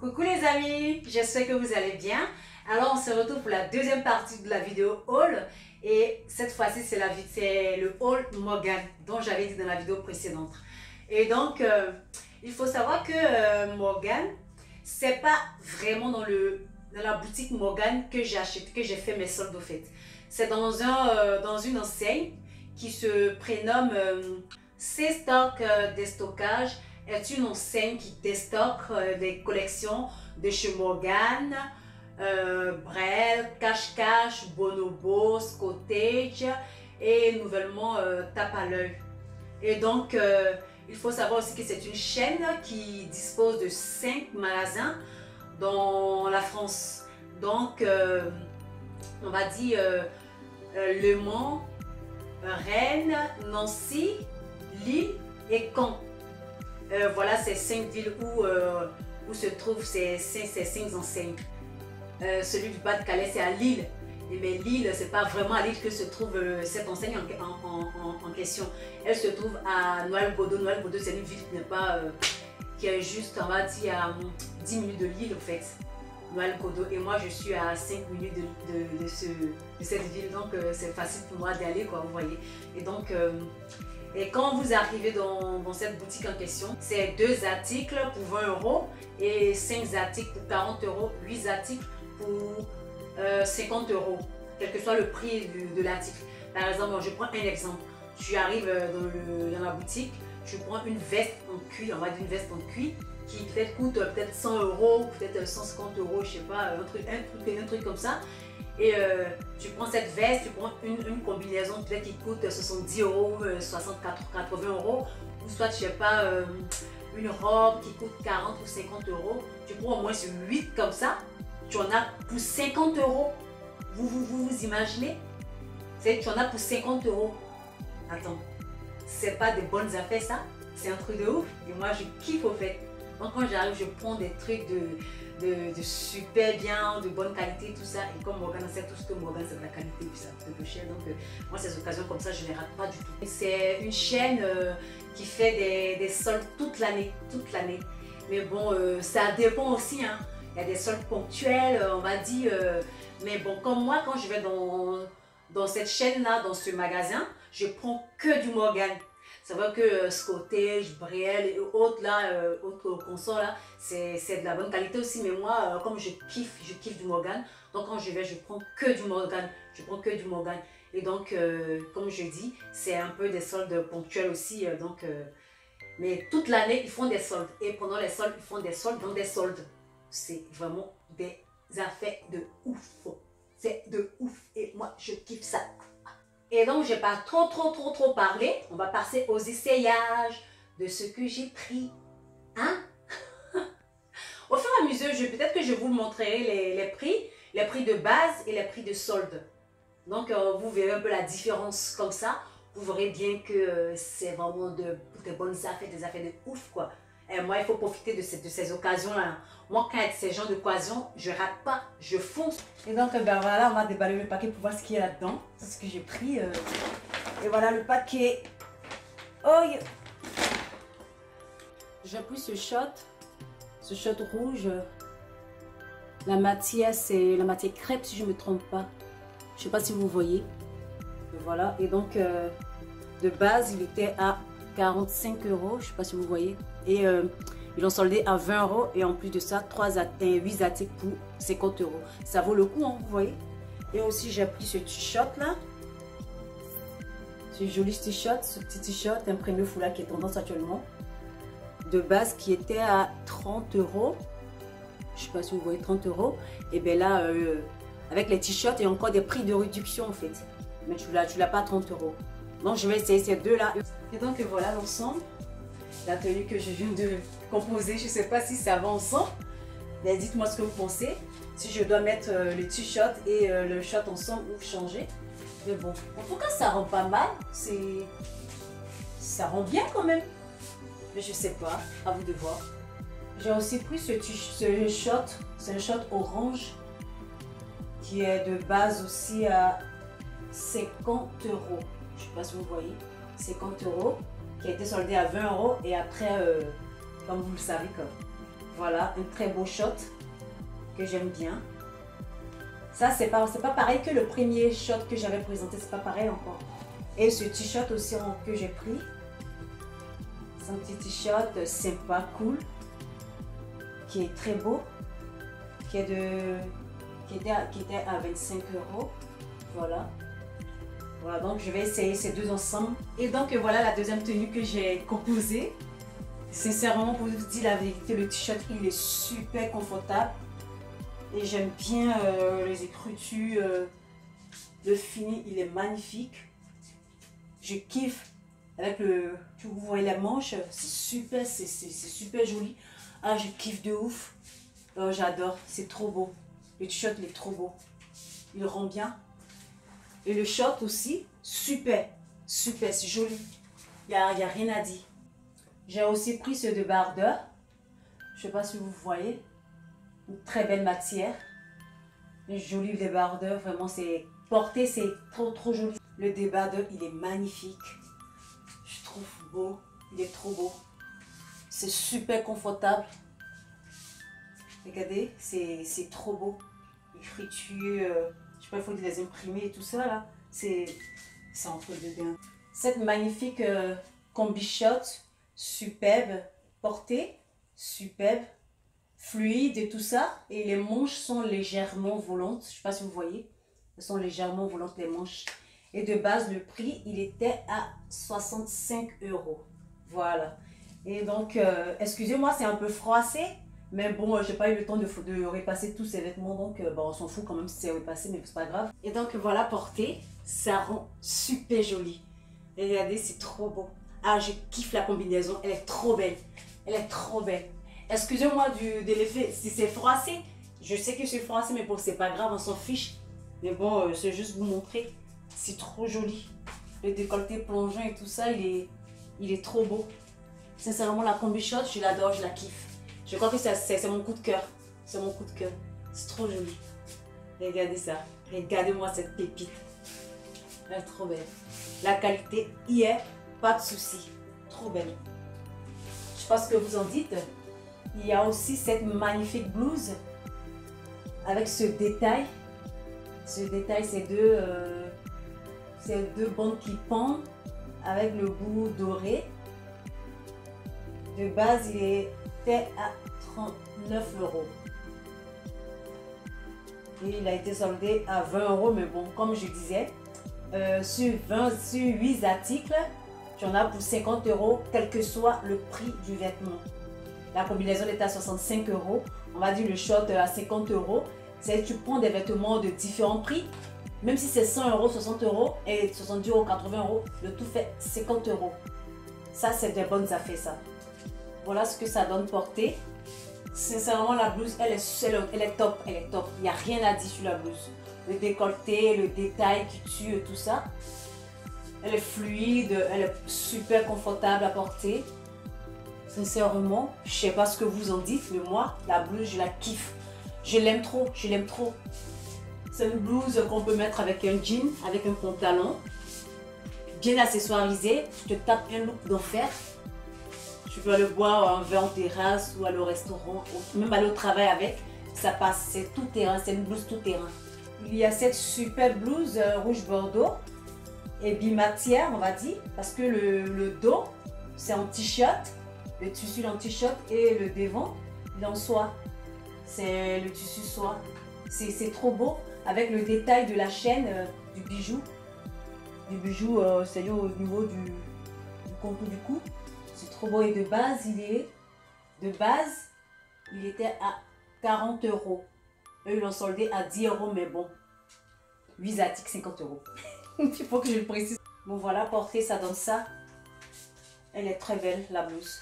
Coucou les amis, j'espère que vous allez bien. Alors on se retrouve pour la deuxième partie de la vidéo haul. Et cette fois-ci c'est le haul Morgan dont j'avais dit dans la vidéo précédente. Et donc il faut savoir que Morgan, c'est pas vraiment dans la boutique Morgan que j'ai acheté, que j'ai fait mes soldes au fait. C'est dans une enseigne qui se prénomme C-Stock Déstockage. Est une enseigne qui déstocke des collections de chez Morgan, Brel, Cache-Cache, Bonobo, Scottage et nouvellement Tape à l'œil. Et donc, il faut savoir aussi que c'est une chaîne qui dispose de 5 magasins dans la France. Donc, on va dire Le Mans, Rennes, Nancy, Lille et Caen. Voilà ces 5 villes où se trouvent ces 5 enseignes. Celui du Pas-de-Calais, c'est à Lille. Mais Lille, c'est pas vraiment à Lille que se trouve cette enseigne en question. Elle se trouve à Noël-Godo. Noël-Godo, c'est une ville qui est juste, on va dire, à 10 minutes de Lille, en fait. Noël-Godo. Et moi, je suis à 5 minutes de cette ville. Donc, c'est facile pour moi d'y aller, quoi, vous voyez. Et donc, et quand vous arrivez dans cette boutique en question, c'est 2 articles pour 20 € et 5 articles pour 40 €, 8 articles pour 50 €, quel que soit le prix de l'article. Par exemple, je prends un exemple. Tu arrives dans la boutique, tu prends une veste en cuir, on va dire une veste en cuir, qui peut-être coûte 100 €, peut-être 150 €, je sais pas, un truc comme ça. Et tu prends cette veste, tu prends une combinaison peut-être qui coûte 70 €, 60, 80 €, ou soit je sais pas, une robe qui coûte 40 ou 50 €. Tu prends au moins 8 comme ça, tu en as pour 50 €. Vous imaginez? Tu en as pour 50 €. Attends, c'est pas des bonnes affaires ça? C'est un truc de ouf. Et moi je kiffe au fait. Donc quand j'arrive, je prends des trucs de super bien, de bonne qualité, tout ça. Et comme Morgan sait tout ce que Morgan, c'est de la qualité, puis ça coûte peu cher. Donc moi, ces occasions comme ça, je ne les rate pas du tout. C'est une chaîne qui fait des soldes toute l'année. Mais bon, ça dépend aussi. Hein. Il y a des soldes ponctuels, on va dire. Mais bon, comme moi, quand je vais dans cette chaîne-là, dans ce magasin, je prends que du Morgan. Ça veut dire que Scottage, Brel et autres consorts là, c'est de la bonne qualité aussi. Mais moi, comme je kiffe du Morgan. Donc quand je vais, je prends que du Morgan. Et donc, comme je dis, c'est un peu des soldes ponctuels aussi. Mais toute l'année, ils font des soldes. Et pendant les soldes, ils font des soldes dans des soldes. C'est vraiment des affaires de ouf. C'est de ouf. Et moi, je kiffe ça. Et donc, je n'ai pas trop parlé. On va passer aux essayages de ce que j'ai pris. Hein? Au fur et à mesure, peut-être que je vous montrerai les prix de base et les prix de solde. Donc, vous verrez un peu la différence comme ça. Vous verrez bien que c'est vraiment des bonnes affaires, des affaires de ouf, quoi. Et moi, il faut profiter de ces occasions-là. Moi, quand il y a ces genres d'occasions, je rate pas, je fonce. Et donc, ben voilà, on va déballer le paquet pour voir ce qu'il y a là-dedans. C'est ce que j'ai pris. Et voilà le paquet. Oh, yeah. J'ai pris ce shot rouge. La matière, c'est la matière crêpe, si je ne me trompe pas. Je ne sais pas si vous voyez. Et voilà. Et donc, de base, il était à 45 €, je ne sais pas si vous voyez. Et ils l'ont soldé à 20 € et en plus de ça, 8 articles pour 50 €. Ça vaut le coup, hein, vous voyez. Et aussi, j'ai pris ce t-shirt là. Ce joli t-shirt, ce petit t-shirt imprimé foulard qui est tendance actuellement. De base, qui était à 30 €. Je ne sais pas si vous voyez, 30 €. Et bien là, avec les t-shirts, il y a encore des prix de réduction en fait. Mais tu l'as pas à 30 €. Donc, je vais essayer ces deux là. Et donc, voilà l'ensemble. La tenue que je viens de composer, je ne sais pas si ça va ensemble. Mais dites-moi ce que vous pensez. Si je dois mettre le t-shirt et le short ensemble ou changer. Mais bon, en tout cas, ça rend pas mal. Ça rend bien quand même. Mais je ne sais pas, à vous de voir. J'ai aussi pris ce short. C'est un short orange qui est de base aussi à 50 €. Je ne sais pas si vous voyez. 50 €. Qui a été soldé à 20 € et après, comme vous le savez, Voilà, un très beau shot que j'aime bien. Ça, c'est pas pareil que le premier shot que j'avais présenté, c'est pas pareil encore. Et ce t-shirt aussi que j'ai pris. C'est un petit t-shirt sympa, cool, qui est très beau, qui était à 25 €. Voilà. Voilà, donc je vais essayer ces deux ensemble. Et donc voilà la deuxième tenue que j'ai composée. Sincèrement, pour vous dire la vérité, le t-shirt il est super confortable. Et j'aime bien les écritures, le fini il est magnifique. Je kiffe avec vous voyez la manche, c'est super joli. Ah, je kiffe de ouf. Oh, j'adore, c'est trop beau. Le t-shirt il est trop beau. Il rend bien. Et le short aussi, super, super, c'est joli. Il n'y a rien à dire. J'ai aussi pris ce débardeur. Je ne sais pas si vous voyez. Une très belle matière. Un joli débardeur, vraiment c'est porté, c'est trop joli. Le débardeur, il est magnifique. Je trouve beau, il est trop beau. C'est super confortable. Regardez, c'est trop beau. Écriture, je sais pas, il faut les imprimer et tout ça là. C'est entre dedans. Cette magnifique combi short, superbe, portée, superbe, fluide et tout ça. Et les manches sont légèrement volantes. Je sais pas si vous voyez. Elles sont légèrement volantes les manches. Et de base, le prix, il était à 65 €. Voilà. Et donc, excusez-moi, c'est un peu froissé. Mais bon, j'ai pas eu le temps de repasser tous ces vêtements. Donc, bon, on s'en fout quand même si c'est repassé, mais c'est pas grave. Et donc, voilà, porté, ça rend super joli. Regardez, c'est trop beau. Ah, je kiffe la combinaison. Elle est trop belle. Elle est trop belle. Excusez-moi de l'effet, si c'est froissé. Je sais que c'est froissé, mais bon, c'est pas grave, on s'en fiche. Mais bon, c'est juste vous montrer. C'est trop joli. Le décolleté plongeant et tout ça, il est trop beau. Sincèrement, la combi short, je l'adore, je la kiffe. Je crois que c'est mon coup de cœur. C'est mon coup de cœur. C'est trop joli. Regardez ça. Regardez-moi cette pépite. Elle est trop belle. La qualité y est, pas de souci. Trop belle. Je sais pas ce que vous en dites. Il y a aussi cette magnifique blouse avec ce détail. Ce détail, c'est deux bandes qui pendent avec le bout doré. De base, il était à 39 €. Et il a été soldé à 20 €, mais bon, comme je disais, sur 8 articles, tu en as pour 50 €, quel que soit le prix du vêtement. La combinaison est à 65 €. On va dire le short à 50 €. C'est tu prends des vêtements de différents prix. Même si c'est 100 €, 60 € et 70 €, 80 €, le tout fait 50 €. Ça, c'est des bonnes affaires, ça. Voilà ce que ça donne porter. Sincèrement, la blouse, elle est top. Elle est top. Il n'y a rien à dire sur la blouse. Le décolleté, le détail qui tue, tout ça. Elle est fluide, elle est super confortable à porter. Sincèrement, je ne sais pas ce que vous en dites, mais moi, la blouse, je la kiffe. Je l'aime trop, je l'aime trop. C'est une blouse qu'on peut mettre avec un jean, avec un pantalon. Bien accessoirisé, tu te tapes un look d'enfer. Tu peux aller boire un verre en terrasse ou aller au restaurant, ou même aller au travail avec. Ça passe, c'est tout terrain, c'est une blouse tout terrain. Il y a cette super blouse rouge bordeaux et bimatière, on va dire, parce que le dos, c'est en t-shirt. Le tissu est en t-shirt et le devant, il est en soie. C'est le tissu soie. C'est trop beau avec le détail de la chaîne du bijou. C'est au niveau du contour du cou. C'est trop beau et de base, il était à 40 €. Eux, ils l'ont soldé à 10 €, mais bon, 8 articles, 50 €. Il faut que je le précise. Bon voilà, portée, ça donne ça. Elle est très belle, la blouse.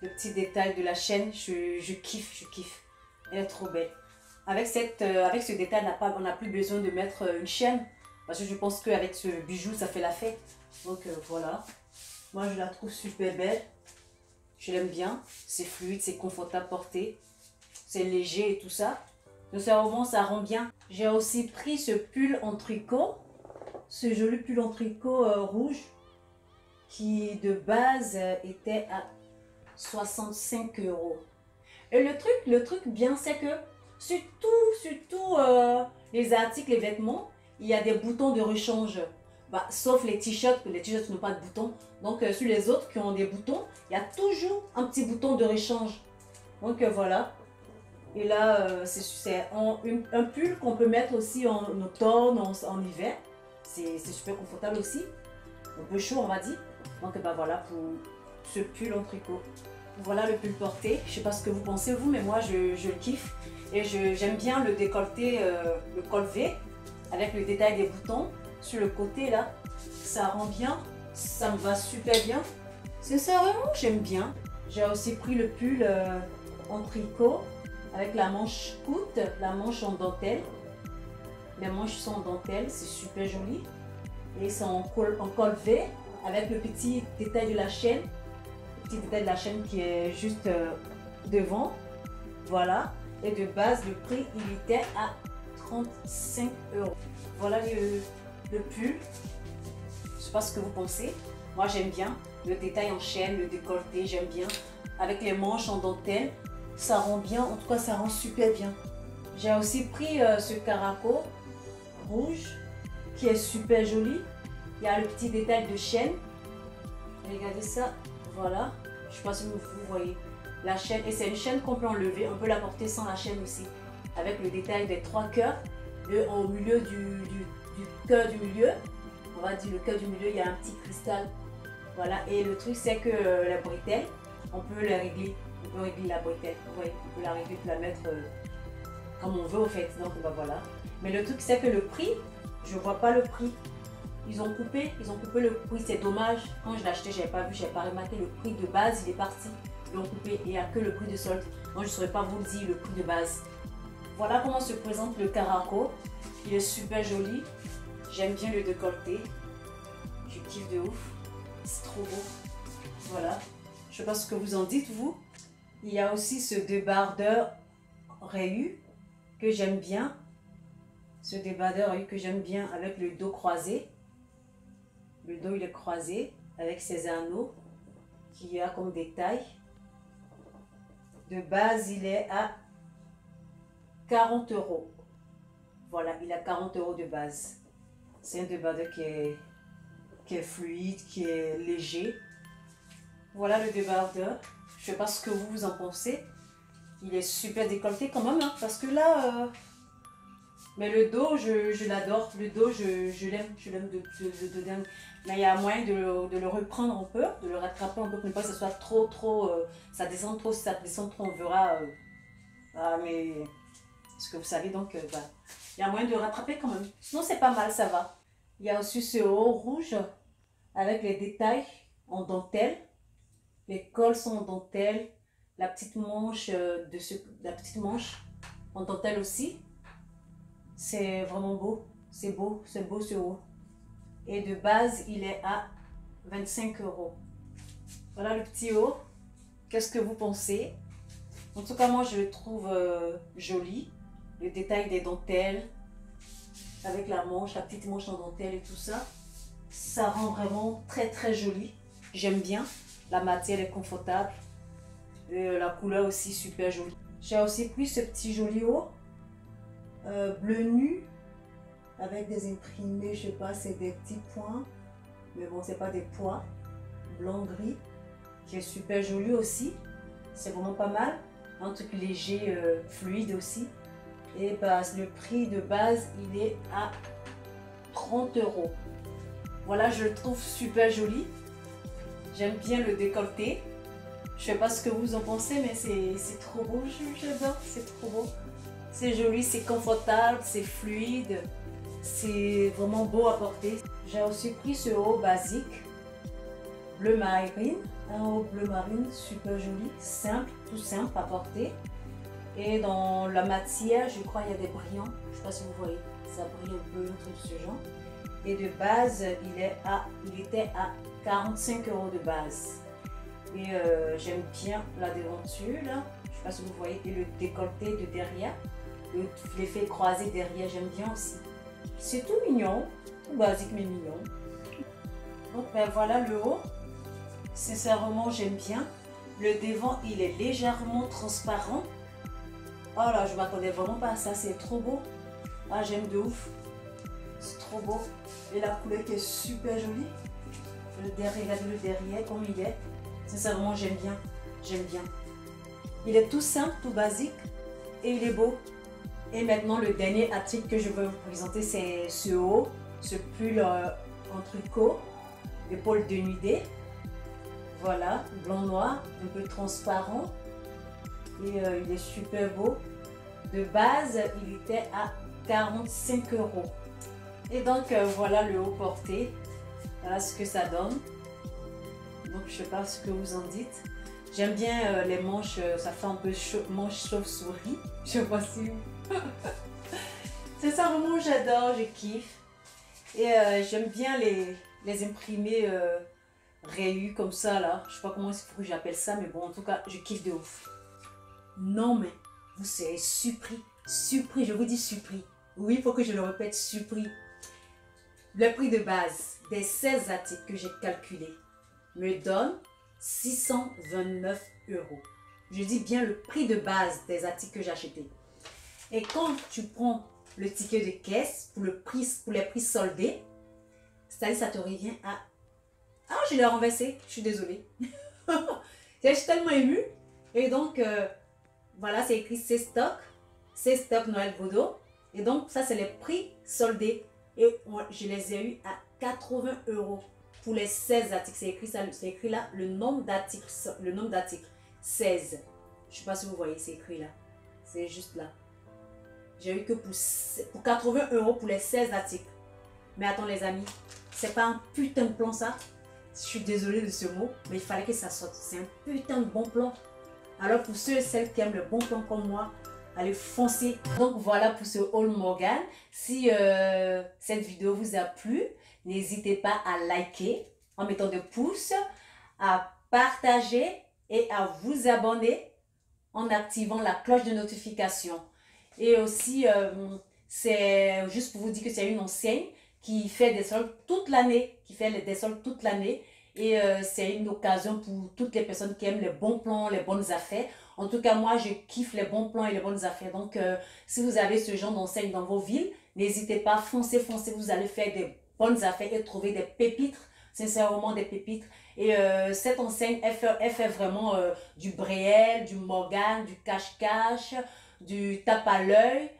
Le petit détail de la chaîne, je kiffe, je kiffe. Elle est trop belle. Avec ce détail, on n'a plus besoin de mettre une chaîne. Parce que je pense qu'avec ce bijou, ça fait la fête. Donc voilà. Moi, je la trouve super belle. Je l'aime bien. C'est fluide, c'est confortable à porter. C'est léger et tout ça. Donc, ça rend bien. J'ai aussi pris ce pull en tricot. Ce joli pull en tricot rouge. Qui de base était à 65 €. Et le truc bien, c'est que surtout les articles, les vêtements, il y a des boutons de rechange. Bah, sauf les t-shirts n'ont pas de boutons. Donc, sur les autres qui ont des boutons, il y a toujours un petit bouton de rechange. Donc, voilà. Et là, c'est un pull qu'on peut mettre aussi en automne, en hiver. C'est super confortable aussi. Un peu chaud, on va dire. Donc, bah, voilà pour ce pull en tricot. Voilà le pull porté. Je sais pas ce que vous pensez, vous, mais moi, je le kiffe. Et j'aime bien le décolleté, le col V, avec le détail des boutons. Sur le côté là, ça rend bien, ça me va super bien. Sincèrement, j'aime bien. J'ai aussi pris le pull en tricot avec la manche courte, la manche en dentelle. Les manches sont en dentelle, c'est super joli. Et c'est en col V avec le petit détail de la chaîne. Le petit détail de la chaîne qui est juste devant. Voilà. Et de base, le prix, il était à 35 €. Voilà le pull. Je sais pas ce que vous pensez. Moi, j'aime bien le détail en chaîne, le décolleté, j'aime bien. Avec les manches en dentelle, ça rend bien. En tout cas, ça rend super bien. J'ai aussi pris ce caraco rouge qui est super joli. Il y a le petit détail de chaîne. Regardez ça. Voilà. Je sais pas si vous voyez la chaîne. Et c'est une chaîne qu'on peut enlever. On peut la porter sans la chaîne aussi. Avec le détail des 3 cœurs. Et au milieu du cœur du milieu, on va dire le cœur du milieu, il y a un petit cristal. Voilà, et le truc c'est que la bretelle, on peut la régler. On peut régler la bretelle. Ouais, on peut la régler, la mettre comme on veut au fait. Donc bah, voilà. Mais le truc c'est que le prix, je vois pas le prix. Ils ont coupé le prix, c'est dommage. Quand je l'ai acheté, j'avais pas vu, j'avais pas remarqué le prix de base, il est parti. Ils l'ont coupé et il n'y a que le prix de solde. Moi je ne saurais pas vous dire le prix de base. Voilà comment se présente le caraco. Il est super joli. J'aime bien le décolleté. Je kiffe de ouf. C'est trop beau. Voilà. Je sais pas ce que vous en dites, vous. Il y a aussi ce débardeur rayu que j'aime bien. Ce débardeur rayu que j'aime bien avec le dos croisé. Le dos, il est croisé avec ses anneaux qui a comme détail. De base, il est à 40 €. Voilà, il a 40 € de base. C'est un débardeur qui est fluide, qui est léger. Voilà le débardeur. Je ne sais pas ce que vous en pensez. Il est super décolleté quand même, hein, parce que là... Mais le dos, je l'adore. Le dos, je l'aime de dingue. Mais il y a moyen de le reprendre un peu, de le rattraper un peu pour ne pas que ce soit trop, ça descend trop, si ça descend trop, on verra. Mais ce que vous savez, donc, bah, il y a moyen de le rattraper quand même. Sinon, c'est pas mal, ça va. Il y a aussi ce haut rouge avec les détails en dentelle. Les cols sont en dentelle. La petite manche la petite manche en dentelle aussi. C'est vraiment beau. C'est beau ce haut. Et de base, il est à 25 €. Voilà le petit haut. Qu'est-ce que vous pensez? En tout cas, moi, je le trouve joli. Le détail des dentelles, avec la manche, la petite manche en dentelle et tout ça. Ça rend vraiment très, très joli. J'aime bien. La matière est confortable. Et la couleur aussi super jolie. J'ai aussi pris ce petit joli haut. Bleu nu. Avec des imprimés, je sais pas, c'est des petits points. Mais bon, c'est pas des points. Blanc-gris. Qui est super joli aussi. C'est vraiment pas mal. Un truc léger, fluide aussi. Et bah, le prix de base, il est à 30 €. Voilà, je le trouve super joli. J'aime bien le décolleté. Je sais pas ce que vous en pensez, mais c'est trop beau. J'adore, c'est trop beau. C'est joli, c'est confortable, c'est fluide. C'est vraiment beau à porter. J'ai aussi pris ce haut basique. Bleu marine. Un haut bleu marine, super joli. Simple, tout simple à porter. Et dans la matière, je crois il y a des brillants. Je ne sais pas si vous voyez. Ça brille un peu, un truc de ce genre. Et de base, il était à 45 € de base. Et j'aime bien la devanture là. Je ne sais pas si vous voyez. Et le décolleté de derrière. L'effet croisé derrière, j'aime bien aussi. C'est tout mignon. Tout basique mais mignon. Donc ben voilà le haut. Sincèrement, j'aime bien. Le devant, il est légèrement transparent. Oh là, je m'attendais vraiment pas à ça, c'est trop beau. Ah, j'aime de ouf. C'est trop beau. Et la couleur qui est super jolie. Le derrière, regardez le derrière comme il est. Sincèrement, j'aime bien. J'aime bien. Il est tout simple, tout basique. Et il est beau. Et maintenant, le dernier article que je veux vous présenter, c'est ce haut. Ce pull en tricot. Épaule dénudée. Voilà, blanc-noir, un peu transparent. Et il est super beau. De base, il était à 45 €. Et donc, voilà le haut porté. Voilà ce que ça donne. Donc, je ne sais pas ce que vous en dites. J'aime bien les manches, ça fait un peu manche chauve-souris. Je sais pas si vous... C'est ça, vraiment, j'adore, je kiffe. Et j'aime bien les imprimer rayus comme ça, là. Je sais pas comment il faut que j'appelle ça, mais bon, en tout cas, je kiffe de ouf. Non, mais vous serez surpris. Surpris, je vous dis surpris. Oui, il faut que je le répète, surpris. Le prix de base des 16 articles que j'ai calculé me donne 629 €. Je dis bien le prix de base des articles que j'ai achetés. Et quand tu prends le ticket de caisse pour les prix soldés, c'est-à-dire ça te revient à... Ah, je l'ai renversé, je suis désolée. Je suis tellement émue. Et donc, voilà, c'est écrit c'est stock Noël Bodo. Et donc, ça, c'est les prix soldés. Et je les ai eu à 80 € pour les 16 articles. C'est écrit là le nombre d'articles. 16. Je ne sais pas si vous voyez, c'est écrit là. C'est juste là. J'ai eu que pour 80 € pour les 16 articles. Mais attends les amis, c'est pas un putain de plan ça. Je suis désolée de ce mot, mais il fallait que ça sorte. C'est un putain de bon plan. Alors pour ceux et celles qui aiment le bon plan comme moi, allez foncer. Donc voilà pour ce haul Morgan. Si cette vidéo vous a plu, n'hésitez pas à liker en mettant des pouces, à partager et à vous abonner en activant la cloche de notification. Et aussi, c'est juste pour vous dire que c'est une enseigne qui fait des soldes toute l'année, des soldes toute l'année. Et c'est une occasion pour toutes les personnes qui aiment les bons plans, les bonnes affaires. En tout cas, moi, je kiffe les bons plans et les bonnes affaires. Donc, si vous avez ce genre d'enseigne dans vos villes, n'hésitez pas, foncez, vous allez faire des bonnes affaires et trouver des pépites, sincèrement des pépites. Et cette enseigne, elle fait vraiment du Bréel, du Morgan, du cache-cache, du tape à l'œil,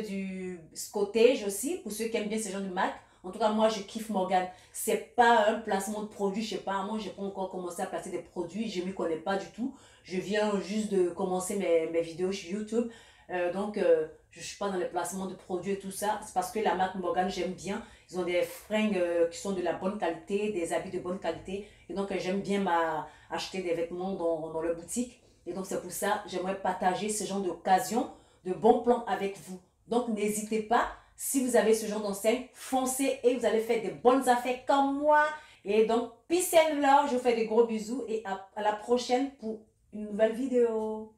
du scottage aussi, pour ceux qui aiment bien ce genre de marque. En tout cas, moi, je kiffe Morgan. C'est pas un placement de produit, je sais pas. Moi, j'ai pas encore commencé à placer des produits. Je m'y connais pas du tout. Je viens juste de commencer mes vidéos sur YouTube. Donc, je suis pas dans les placements de produits et tout ça. C'est parce que la marque Morgan, j'aime bien. Ils ont des fringues qui sont de la bonne qualité, des habits de bonne qualité. Et donc, j'aime bien acheter des vêtements dans leur boutique. Et donc, c'est pour ça, j'aimerais partager ce genre d'occasion, de bons plans avec vous. Donc, n'hésitez pas. Si vous avez ce genre d'enseigne, foncez et vous allez faire des bonnes affaires comme moi. Et donc, peace and love, je vous fais des gros bisous et à la prochaine pour une nouvelle vidéo.